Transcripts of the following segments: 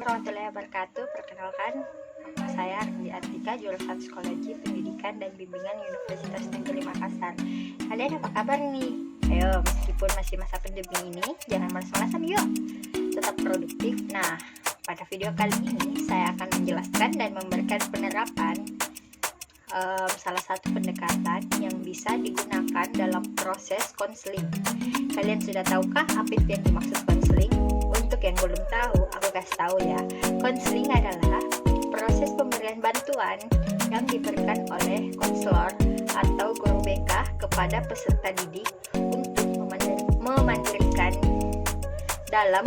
warahmatullahi wabarakatuh. Perkenalkan, nama saya Ardi Artika, jurusan Psikologi, Pendidikan dan Bimbingan Universitas Negeri Makassar. Kalian apa kabar nih? Ayo, meskipun masih masa pandemi ini, jangan malas-malasan yuk. Tetap produktif. Nah, pada video kali ini saya akan menjelaskan dan memberikan penerapan salah satu pendekatan yang bisa digunakan dalam proses konseling. Kalian sudah tahukah apa itu yang dimaksud konseling? Untuk yang belum tahu, aku kasih tahu ya. Konseling adalah proses pemberian bantuan yang diberikan oleh konselor atau guru BK kepada peserta didik untuk memandirikan dalam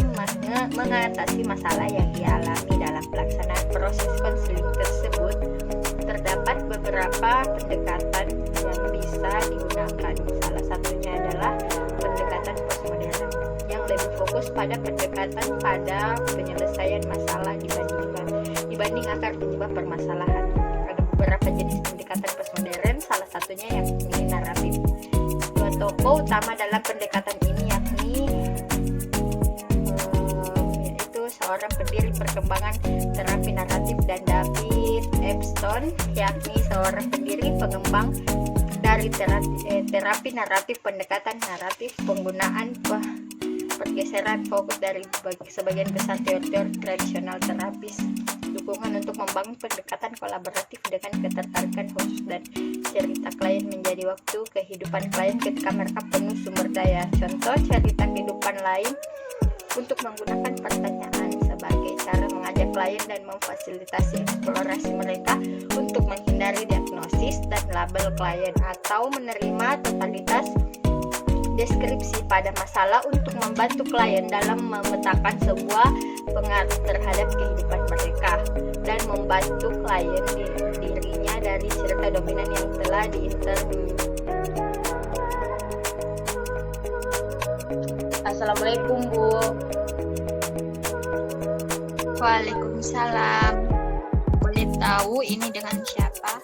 mengatasi masalah yang dialami dalam pelaksanaan proses konseling tersebut. Terdapat beberapa pendekatan yang bisa digunakan. Salah satunya adalah pendekatan postmodern yang lebih fokus pada pendekatan pada penyelesaian masalah dibanding akar penyebab permasalahan. Ada beberapa jenis pendekatan postmodern, salah satunya yang ini naratif. Dua tokoh utama dalam pendekatan ini yakni yaitu seorang pendiri perkembangan terapi naratif dan David Epstein, yakni seorang pendiri pengembang dari terapi naratif. Pendekatan naratif penggunaan pergeseran fokus dari sebagian besar teori-teori tradisional terapis, dukungan untuk membangun pendekatan kolaboratif dengan ketertarikan khusus dan cerita klien menjadi waktu kehidupan klien ketika mereka penuh sumber daya. Contoh cerita kehidupan lain untuk menggunakan pertanyaan sebagai cara mengajak klien dan memfasilitasi eksplorasi mereka untuk menghindari diagnosis dan label klien, atau menerima totalitas deskripsi pada masalah untuk membantu klien dalam memetakan sebuah pengaruh terhadap kehidupan mereka dan membantu klien dirinya dari cerita dominan yang telah diinterview. Assalamualaikum Bu. Waalaikumsalam. Boleh tahu ini dengan siapa?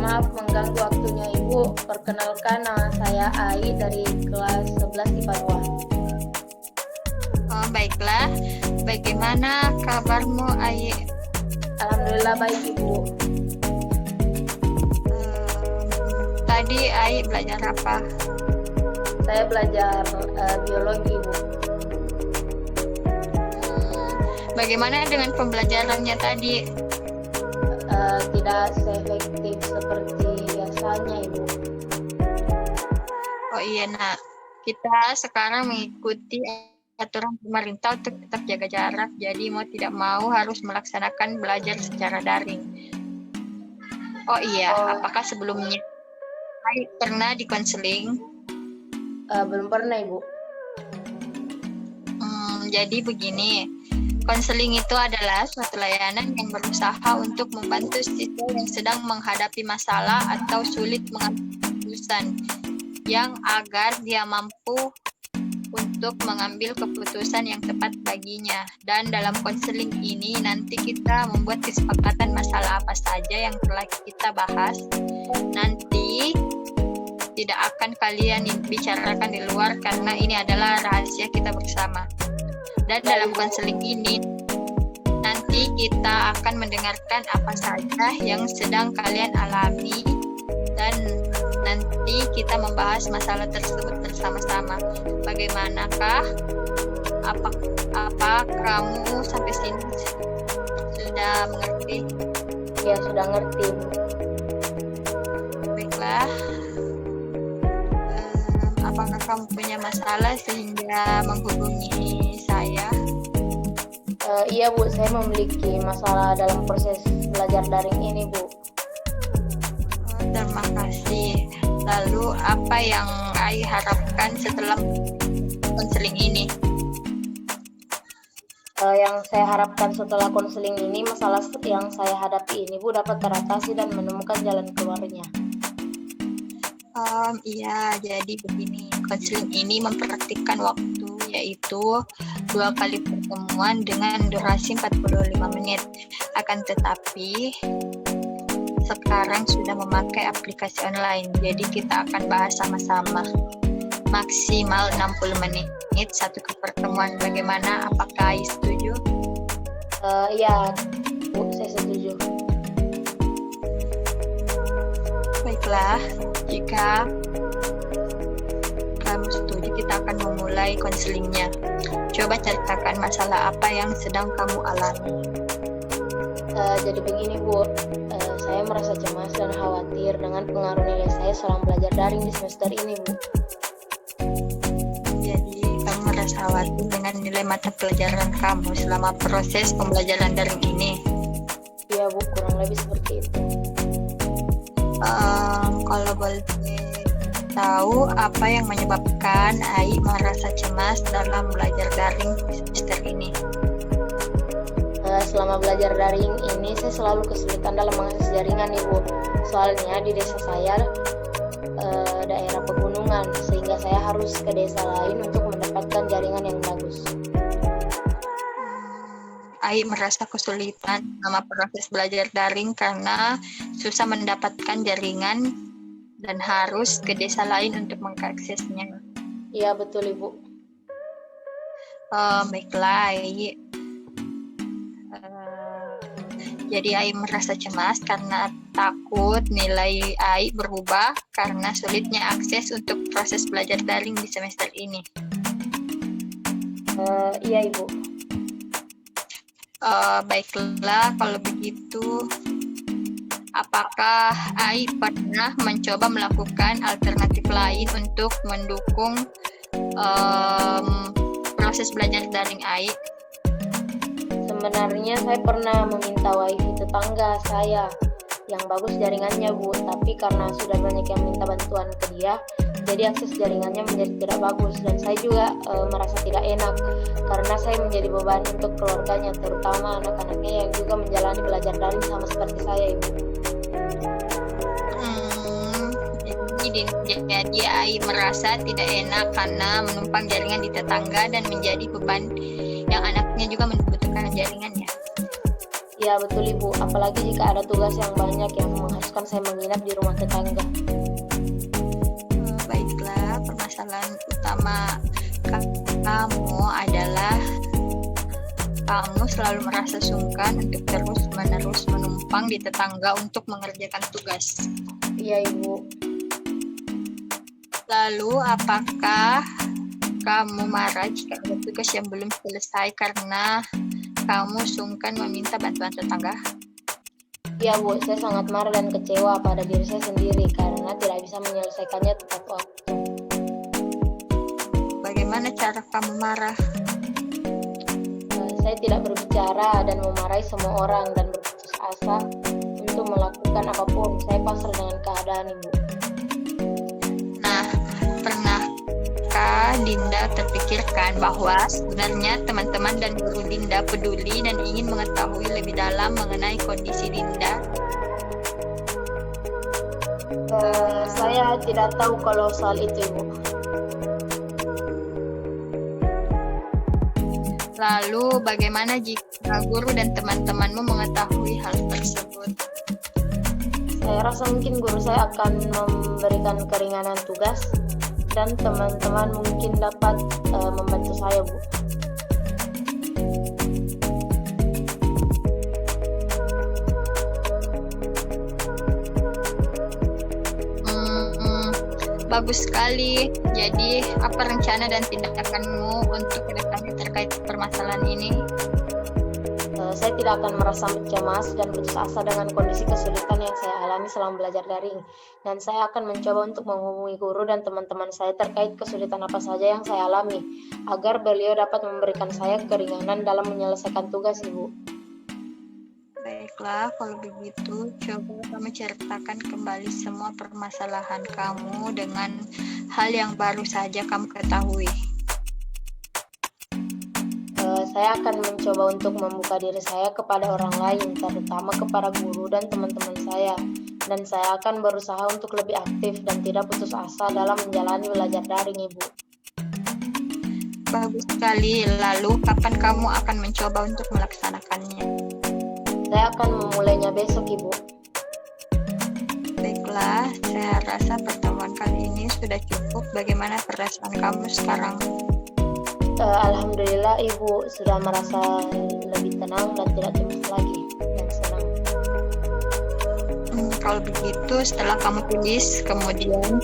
Maaf mengganggu waktunya Ibu. Perkenalkan, nama saya Ai dari kelas 11 IPA 2. Oh, baiklah. Bagaimana kabarmu, Ai? Alhamdulillah baik Ibu. Tadi Ai belajar apa? Saya belajar biologi Ibu. Bagaimana dengan pembelajarannya tadi? Tidak seefektif seperti biasanya Ibu. Oh iya nak, kita sekarang mengikuti aturan pemerintah untuk tetap jaga jarak. Jadi mau tidak mau harus melaksanakan belajar secara daring. Oh iya, apakah sebelumnya Ai pernah dikonseling? Belum pernah Ibu. Jadi begini. Konseling itu adalah suatu layanan yang berusaha untuk membantu siswa yang sedang menghadapi masalah atau sulit mengambil keputusan, yang agar dia mampu untuk mengambil keputusan yang tepat baginya. Dan dalam konseling ini nanti kita membuat kesepakatan masalah apa saja yang telah kita bahas. Nanti tidak akan kalian bicarakan di luar karena ini adalah rahasia kita bersama. Dan dalam konseling ini nanti kita akan mendengarkan apa saja yang sedang kalian alami dan nanti kita membahas masalah tersebut bersama-sama. Bagaimanakah? Apa kamu sampai sini sudah mengerti? Ya, sudah ngerti. Baiklah. Apakah kamu punya masalah sehingga menghubungi saya? Iya Bu, saya memiliki masalah dalam proses belajar daring ini Bu. Terima kasih. Lalu apa yang Ai harapkan setelah konseling ini? Yang saya harapkan setelah konseling ini, masalah yang saya hadapi ini Bu dapat teratasi dan menemukan jalan keluarnya. Iya, jadi begini, konseling ini mempraktikkan waktu, yaitu 2 kali pertemuan dengan durasi 45 menit. Akan tetapi sekarang sudah memakai aplikasi online, jadi kita akan bahas sama-sama. Maksimal 60 menit satu pertemuan. Bagaimana? Apakah setuju? Iya, Bu, saya setuju. Baiklah, jika kamu setuju, kita akan memulai konselingnya. Coba ceritakan masalah apa yang sedang kamu alami. Jadi begini, Bu, saya merasa cemas dan khawatir dengan pengaruh nilai saya selama belajar daring di semester ini, Bu. Jadi, kamu merasa khawatir dengan nilai mata pelajaran kamu selama proses pembelajaran daring ini. Iya, Bu, kurang lebih seperti itu. Kalau boleh tahu, apa yang menyebabkan Ai merasa cemas dalam belajar daring semester ini? Selama belajar daring ini, saya selalu kesulitan dalam mengakses jaringan, Ibu. Soalnya di desa saya daerah pegunungan, sehingga saya harus ke desa lain untuk mendapatkan jaringan yang bagus. Ai merasa kesulitan sama proses belajar daring karena susah mendapatkan jaringan dan harus ke desa lain untuk mengaksesnya. Iya, betul, Ibu. Baiklah, Ai. Jadi Ai merasa cemas karena takut nilai Ai berubah karena sulitnya akses untuk proses belajar daring di semester ini. Iya, Ibu. Baiklah, kalau begitu, apakah Ai pernah mencoba melakukan alternatif lain untuk mendukung proses belajar daring Ai? Sebenarnya saya pernah meminta wifi tetangga saya yang bagus jaringannya, Bu, tapi karena sudah banyak yang minta bantuan ke dia, jadi akses jaringannya menjadi tidak bagus, dan saya juga merasa tidak enak karena saya menjadi beban untuk keluarganya, terutama anak-anaknya yang juga menjalani belajar daring sama seperti saya, Ibu. Jadi Ai merasa tidak enak karena menumpang jaringan di tetangga dan menjadi beban yang anaknya juga membutuhkan jaringannya. Ya, betul, Ibu, apalagi jika ada tugas yang banyak yang mengharuskan saya menginap di rumah tetangga. Baiklah, permasalahan utama kamu adalah kamu selalu merasa sungkan untuk terus-menerus menumpang di tetangga untuk mengerjakan tugas. Iya, Ibu. Lalu, apakah kamu marah jika ada tugas yang belum selesai karena kamu sungkan meminta bantuan tetangga? Iya, Bu, saya sangat marah dan kecewa pada diri saya sendiri karena tidak bisa menyelesaikannya tepat waktu. Bagaimana cara kamu marah? Saya tidak berbicara dan memarahi semua orang dan berputus asa untuk melakukan apapun. Saya pasrah dengan keadaan, Ibu. Nah, pernahkah Dinda terpikirkan bahwa sebenarnya teman-teman dan guru Dinda peduli dan ingin mengetahui lebih dalam mengenai kondisi Dinda? Saya tidak tahu kalau soal itu, Ibu. Lalu, bagaimana jika guru dan teman-temanmu mengetahui hal tersebut? Saya rasa mungkin guru saya akan memberikan keringanan tugas dan teman-teman mungkin dapat membantu saya, Bu. Bagus sekali. Jadi, apa rencana dan tindakanmu untuk kedepannya terkait permasalahan ini? Saya tidak akan merasa cemas dan putus asa dengan kondisi kesulitan yang saya alami selama belajar daring. Dan saya akan mencoba untuk menghubungi guru dan teman-teman saya terkait kesulitan apa saja yang saya alami, agar beliau dapat memberikan saya keringanan dalam menyelesaikan tugas, Ibu. Baiklah, kalau begitu, coba kamu ceritakan kembali semua permasalahan kamu dengan hal yang baru saja kamu ketahui. Saya akan mencoba untuk membuka diri saya kepada orang lain, terutama kepada guru dan teman-teman saya. Dan saya akan berusaha untuk lebih aktif dan tidak putus asa dalam menjalani belajar daring, Ibu. Bagus sekali. Lalu, kapan kamu akan mencoba untuk melaksanakannya? Saya akan memulainya besok, Ibu. Baiklah, saya rasa pertemuan kali ini sudah cukup. Bagaimana perasaan kamu sekarang? Alhamdulillah Ibu sudah merasa lebih tenang dan tidak cemas lagi dan senang. Kalau begitu setelah kamu tulis, kemudian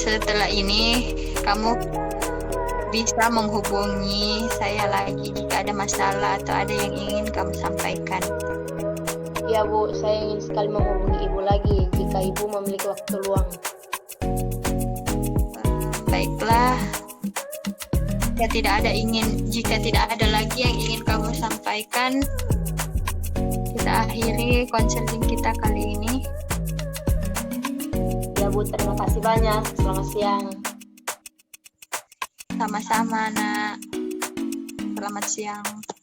setelah ini kamu bisa menghubungi saya lagi jika ada masalah atau ada yang ingin kamu sampaikan. Ya Bu, saya ingin sekali menghubungi Ibu lagi jika Ibu memiliki waktu luang. Baiklah. Jika tidak ada lagi yang ingin kamu sampaikan, kita akhiri konseling kita kali ini. Ya Bu, terima kasih banyak. Selamat siang. Sama-sama, Nak. Selamat siang.